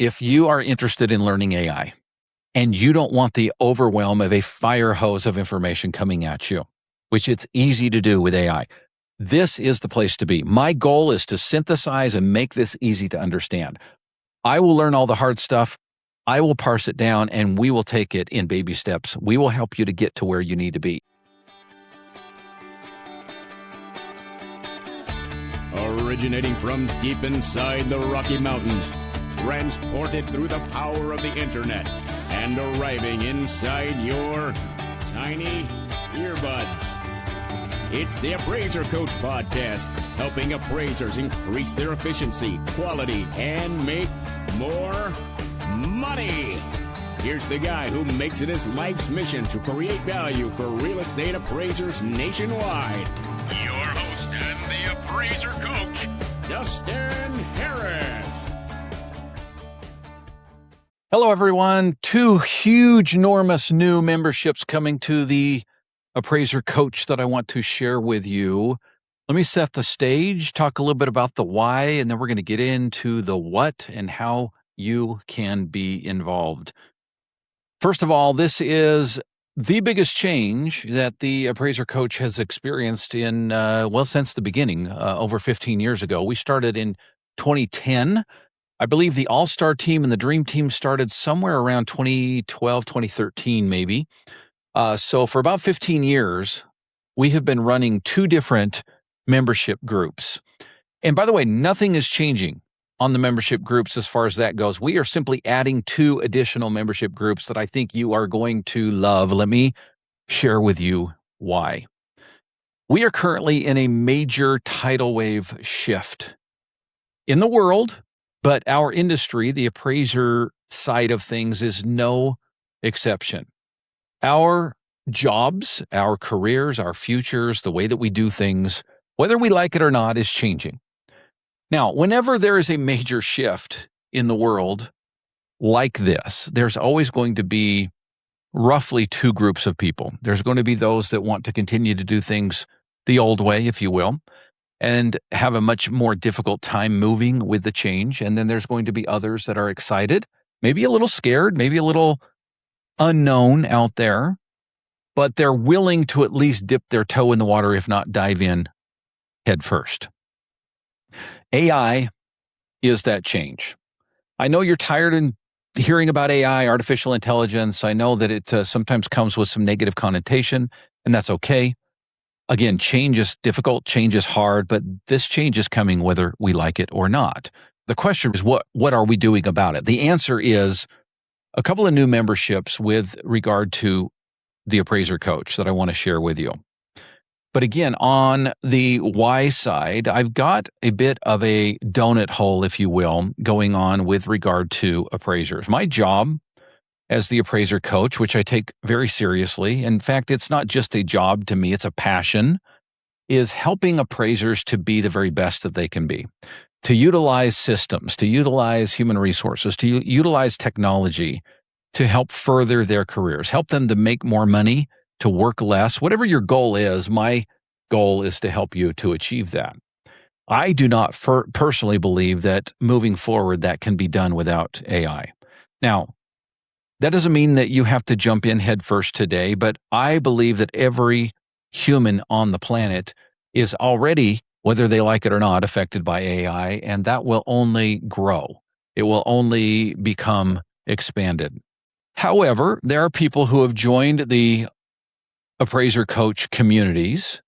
if you are interested in learning AI and you don't want the overwhelm of a fire hose of information coming at you, which it's easy to do with AI, this is the place to be. My goal is to synthesize and make this easy to understand. I will learn all the hard stuff. I will parse it down, and we will take it in baby steps. We will help you to get to where you need to be. Originating from deep inside the Rocky Mountains, transported through the power of the internet, and arriving inside your tiny earbuds. It's the Appraiser Coach Podcast, helping appraisers increase their efficiency, quality, and make more money. Here's the guy who makes it his life's mission to create value for real estate appraisers nationwide. Your host and the Appraiser Coach, Dustin Harris. Hello, everyone. 2 huge, enormous new memberships coming to the Appraiser Coach that I want to share with you. Let me set the stage, talk a little bit about the why, and then we're going to get into the what and how you can be involved. First of all, this is the biggest change that the Appraiser Coach has experienced in, since the beginning, over 15 years ago. We started in 2010. I believe the All-Star team and the Dream Team started somewhere around 2012, 2013, maybe. So for about 15 years, we have been running 2 different membership groups. And by the way, nothing is changing on the membership groups as far as that goes. We are simply adding 2 additional membership groups that I think you are going to love. Let me share with you why. We are currently in a major tidal wave shift in the world, but our industry, the appraiser side of things, is no exception. Our jobs, our careers, our futures, the way that we do things, whether we like it or not, is changing. Now, whenever there is a major shift in the world like this, there's always going to be roughly 2 groups of people. There's going to be those that want to continue to do things the old way, if you will, and have a much more difficult time moving with the change. And then there's going to be others that are excited, maybe a little scared, maybe a little unknown out there, but they're willing to at least dip their toe in the water, if not dive in head first. AI is that change. I know you're tired of hearing about AI, artificial intelligence. I know that it sometimes comes with some negative connotation, and that's okay. Again, change is difficult, change is hard, but this change is coming whether we like it or not. The question is, what are we doing about it? The answer is a couple of new memberships with regard to the Appraiser Coach that I want to share with you. But again, on the why side, I've got a bit of a donut hole, if you will, going on with regard to appraisers. My job as the Appraiser Coach, which I take very seriously, in fact, it's not just a job to me, it's a passion, is helping appraisers to be the very best that they can be, to utilize systems, to utilize human resources, to utilize technology to help further their careers, help them to make more money, to work less. Whatever your goal is, my goal is to help you to achieve that. I do not personally believe that moving forward that can be done without AI. Now, that doesn't mean that you have to jump in head first today, but I believe that every human on the planet is already, whether they like it or not, affected by AI, and that will only grow. It will only become expanded. However, there are people who have joined the Appraiser Coach communities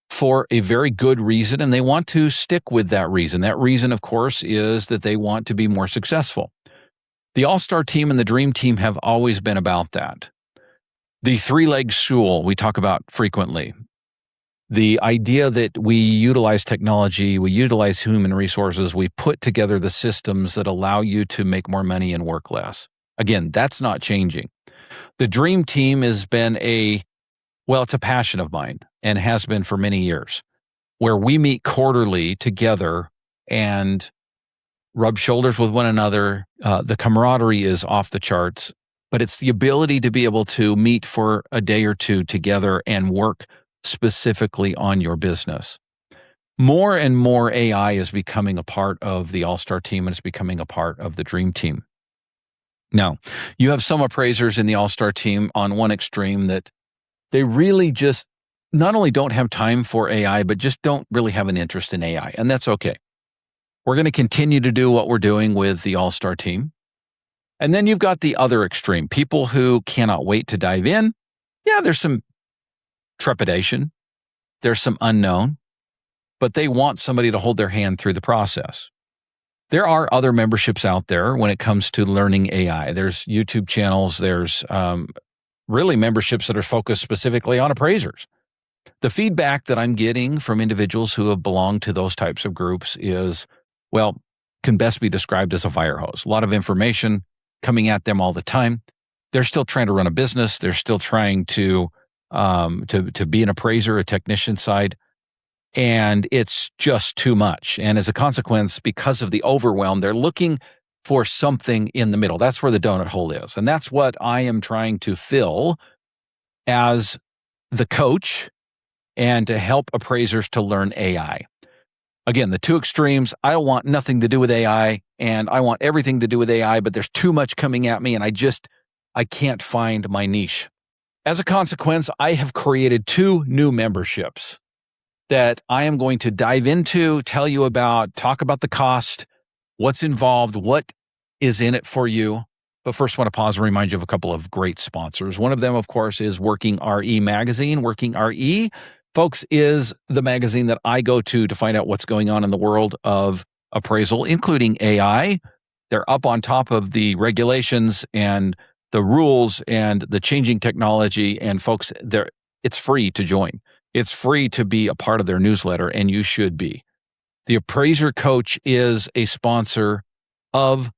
for a very good reason, and they want to stick with that reason. That reason, of course, is that they want to be more successful. The All-Star team and the Dream Team have always been about that. The 3-leg stool we talk about frequently. The idea that we utilize technology, we utilize human resources, we put together the systems that allow you to make more money and work less. Again, that's not changing. The Dream Team has been it's a passion of mine and has been for many years, where we meet quarterly together and rub shoulders with one another. The camaraderie is off the charts, but it's the ability to be able to meet for a day or two together and work specifically on your business. More and more AI is becoming a part of the All-Star team, and it's becoming a part of the Dream Team. Now, you have some appraisers in the All-Star team on one extreme that they really just not only don't have time for AI, but just don't really have an interest in AI, and that's okay. We're going to continue to do what we're doing with the All-Star team. And then you've got the other extreme, people who cannot wait to dive in. Yeah, there's some trepidation. There's some unknown, but they want somebody to hold their hand through the process. There are other memberships out there when it comes to learning AI. There's YouTube channels. There's really memberships that are focused specifically on appraisers. The feedback that I'm getting from individuals who have belonged to those types of groups is, well, can best be described as a fire hose. A lot of information coming at them all the time. They're still trying to run a business. They're still trying to be an appraiser, a technician side, and it's just too much. And as a consequence, because of the overwhelm, they're looking for something in the middle. That's where the donut hole is, and that's what I am trying to fill as the coach and to help appraisers to learn AI. Again, the two extremes, I want nothing to do with AI and I want everything to do with AI, but there's too much coming at me and I can't find my niche. As a consequence, I have created 2 new memberships that I am going to dive into, tell you about, talk about the cost, what's involved, what is in it for you. But first, I want to pause and remind you of a couple of great sponsors. One of them, of course, is Working RE Magazine. Working RE, folks, is the magazine that I go to find out what's going on in the world of appraisal, including AI. They're up on top of the regulations and the rules and the changing technology. And folks, it's free to join. It's free to be a part of their newsletter, and you should be. The Appraiser Coach is a sponsor of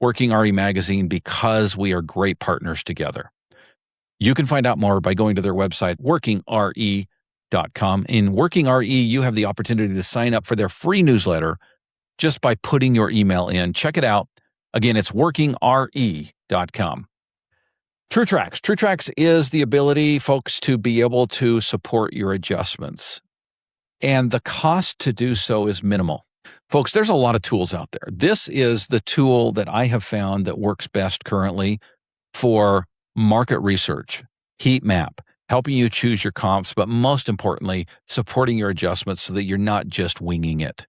Working RE Magazine because we are great partners together. You can find out more by going to their website, workingre.com. In Working RE, you have the opportunity to sign up for their free newsletter just by putting your email in. Check it out. Again, it's workingre.com. TrueTracks. TrueTracks is the ability, folks, to be able to support your adjustments. And the cost to do so is minimal. Folks, there's a lot of tools out there. This is the tool that I have found that works best currently for market research, heat map, helping you choose your comps, but most importantly, supporting your adjustments so that you're not just winging it.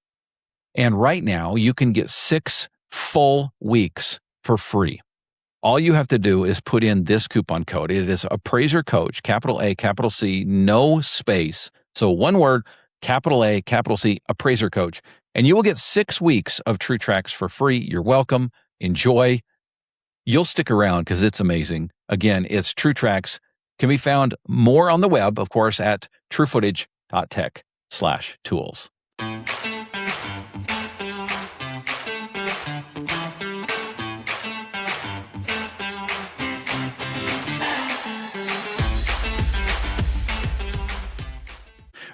And right now, you can get 6 full weeks for free. All you have to do is put in this coupon code. It is Appraiser Coach, capital A, capital C, no space. So one word, capital A, capital C, Appraiser Coach. And you will get 6 weeks of TrueTracks for free. You're welcome. Enjoy. You'll stick around because it's amazing. Again, it's TrueTracks. Can be found more on the web, of course, at truefootage.tech/tools.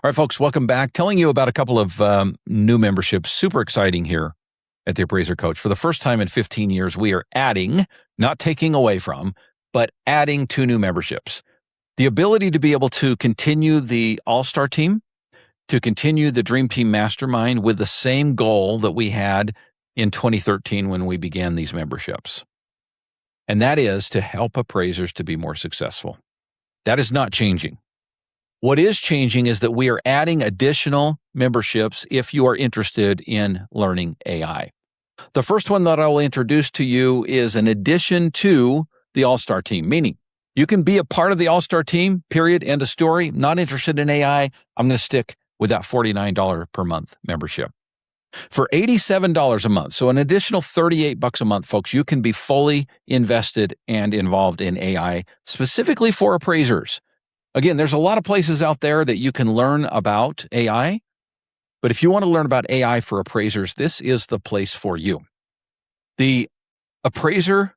All right, folks, welcome back. Telling you about a couple of new memberships. Super exciting here at the Appraiser Coach. For the first time in 15 years, we are adding, not taking away from, but adding 2 new memberships. The ability to be able to continue the All-Star team, to continue the Dream Team Mastermind with the same goal that we had in 2013 when we began these memberships. And that is to help appraisers to be more successful. That is not changing. What is changing is that we are adding additional memberships if you are interested in learning AI. The first one that I'll introduce to you is an addition to the All-Star team, meaning you can be a part of the All-Star team, period, end of story. Not interested in AI, I'm going to stick with that $49 per month membership. For $87 a month, so an additional $38 a month, folks, you can be fully invested and involved in AI, specifically for appraisers. Again, there's a lot of places out there that you can learn about AI, but if you want to learn about AI for appraisers, this is the place for you. The Appraiser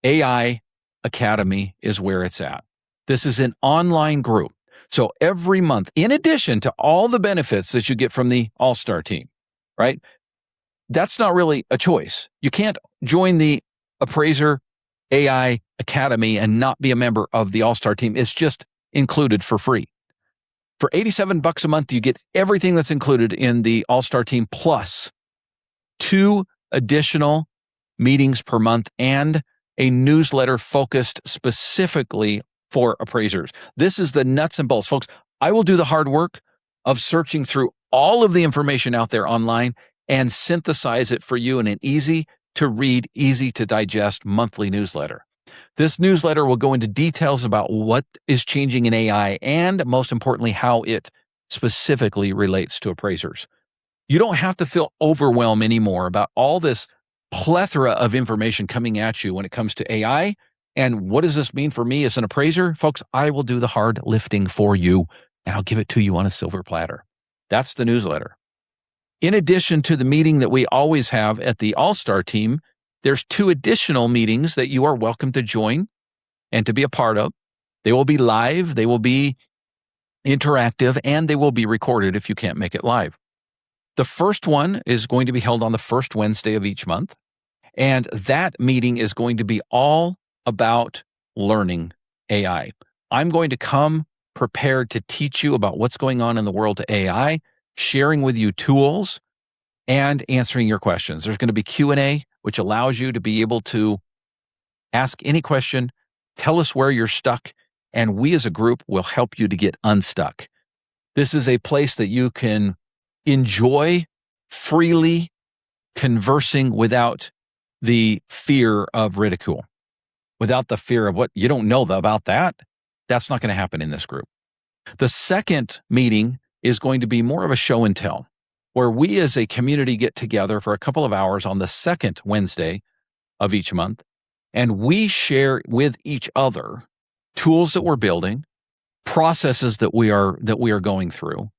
AI Academy is where it's at. This is an online group. So every month, in addition to all the benefits that you get from the All-Star team, right? That's not really a choice. You can't join the Appraiser AI Academy and not be a member of the All-Star team. It's just included for free. For $87 a month, you get everything that's included in the All-Star Team plus 2 additional meetings per month and a newsletter focused specifically for appraisers. This is the nuts and bolts, folks. I will do the hard work of searching through all of the information out there online and synthesize it for you in an easy to read, easy to digest monthly newsletter. This newsletter will go into details about what is changing in AI and, most importantly, how it specifically relates to appraisers. You don't have to feel overwhelmed anymore about all this plethora of information coming at you when it comes to AI. And what does this mean for me as an appraiser? Folks, I will do the hard lifting for you, and I'll give it to you on a silver platter. That's the newsletter. In addition to the meeting that we always have at the All-Star Team, there's 2 additional meetings that you are welcome to join and to be a part of. They will be live, they will be interactive, and they will be recorded if you can't make it live. The first one is going to be held on the first Wednesday of each month, and that meeting is going to be all about learning AI. I'm going to come prepared to teach you about what's going on in the world of AI, sharing with you tools, and answering your questions. There's going to be Q&A, which allows you to be able to ask any question, tell us where you're stuck, and we as a group will help you to get unstuck. This is a place that you can enjoy freely conversing without the fear of ridicule, without the fear of what you don't know about that. That's not going to happen in this group. The second meeting is going to be more of a show and tell, where we as a community get together for a couple of hours on the second Wednesday of each month, and we share with each other tools that we're building, processes that we are going through,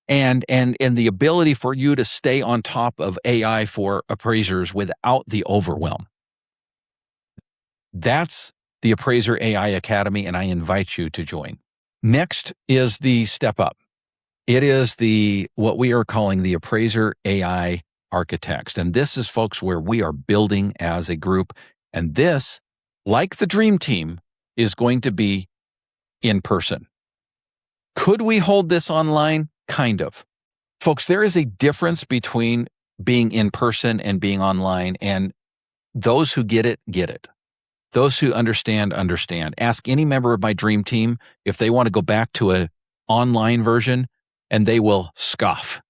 and the ability for you to stay on top of AI for appraisers without the overwhelm. That's the Appraiser AI Academy, and I invite you to join. Next is the step up. It is what we are calling the Appraiser AI Architects. And this is, folks, where we are building as a group. And this, like the Dream Team, is going to be in person. Could we hold this online? Kind of. Folks, there is a difference between being in person and being online, and those who get it, get it. Those who understand, understand. Ask any member of my Dream Team if they want to go back to an online version, and they will scoff.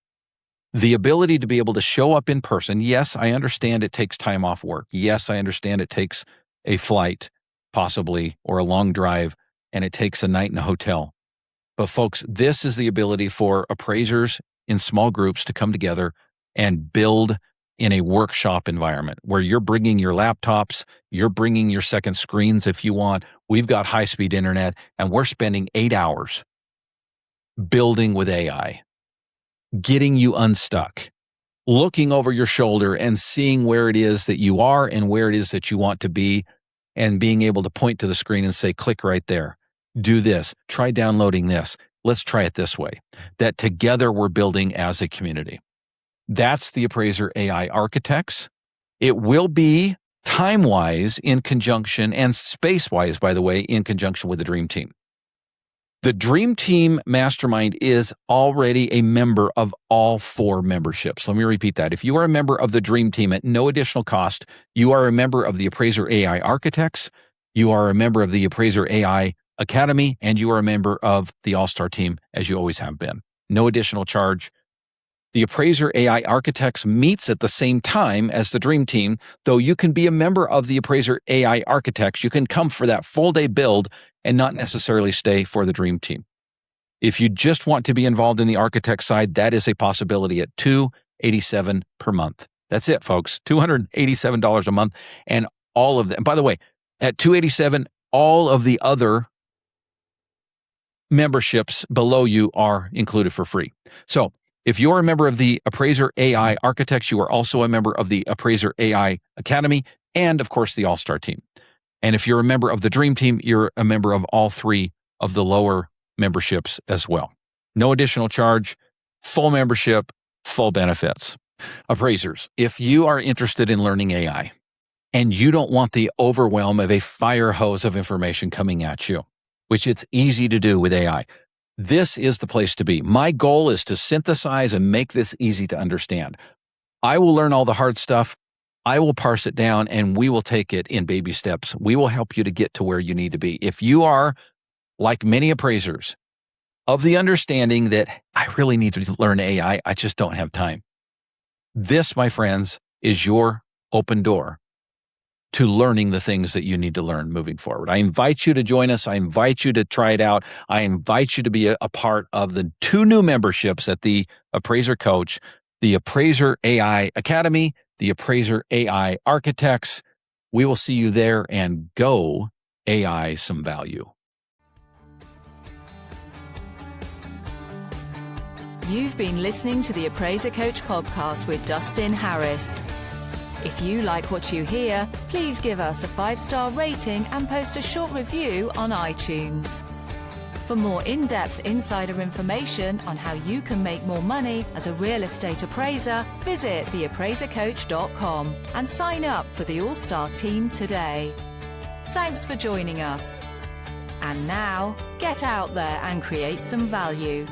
The ability to be able to show up in person, yes, I understand it takes time off work. Yes, I understand it takes a flight, possibly, or a long drive, and it takes a night in a hotel. But folks, this is the ability for appraisers in small groups to come together and build in a workshop environment where you're bringing your laptops, you're bringing your second screens if you want. We've got high-speed internet, and we're spending 8 hours building with AI, getting you unstuck, looking over your shoulder and seeing where it is that you are and where it is that you want to be, and being able to point to the screen and say, click right there, do this, try downloading this, let's try it this way. That together we're building as a community. That's the Appraiser AI Architects. It will be time-wise in conjunction, and space-wise, by the way, in conjunction with the Dream Team. The Dream Team Mastermind is already a member of all 4 memberships. Let me repeat that. If you are a member of the Dream Team at no additional cost, you are a member of the Appraiser AI Architects, you are a member of the Appraiser AI Academy, and you are a member of the All-Star Team, as you always have been. No additional charge. The Appraiser AI Architects meets at the same time as the Dream Team, though you can be a member of the Appraiser AI Architects. You can come for that full-day build and not necessarily stay for the Dream Team. If you just want to be involved in the architect side, that is a possibility at $287 per month. That's it, folks. $287 a month. And all of them, by the way, at $287, all of the other memberships below you are included for free. So if you're a member of the Appraiser AI Architects, you are also a member of the Appraiser AI Academy and, of course, the All-Star Team. And if you're a member of the Dream Team, you're a member of all 3 of the lower memberships as well. No additional charge, full membership, full benefits. Appraisers, if you are interested in learning AI and you don't want the overwhelm of a fire hose of information coming at you, which it's easy to do with AI, this is the place to be. My goal is to synthesize and make this easy to understand. I will learn all the hard stuff. I will parse it down, and we will take it in baby steps. We will help you to get to where you need to be. If you are, like many appraisers, of the understanding that I really need to learn AI, I just don't have time. This, my friends, is your open door to learning the things that you need to learn moving forward. I invite you to join us. I invite you to try it out. I invite you to be a part of the 2 new memberships at the Appraiser Coach, the Appraiser AI Academy, the Appraiser AI Architects. We will see you there, and go AI some value. You've been listening to the Appraiser Coach podcast with Dustin Harris. If you like what you hear, please give us a 5-star rating and post a short review on iTunes. For more in-depth insider information on how you can make more money as a real estate appraiser, visit theappraisercoach.com and sign up for the All-Star team today. Thanks for joining us. And now, get out there and create some value.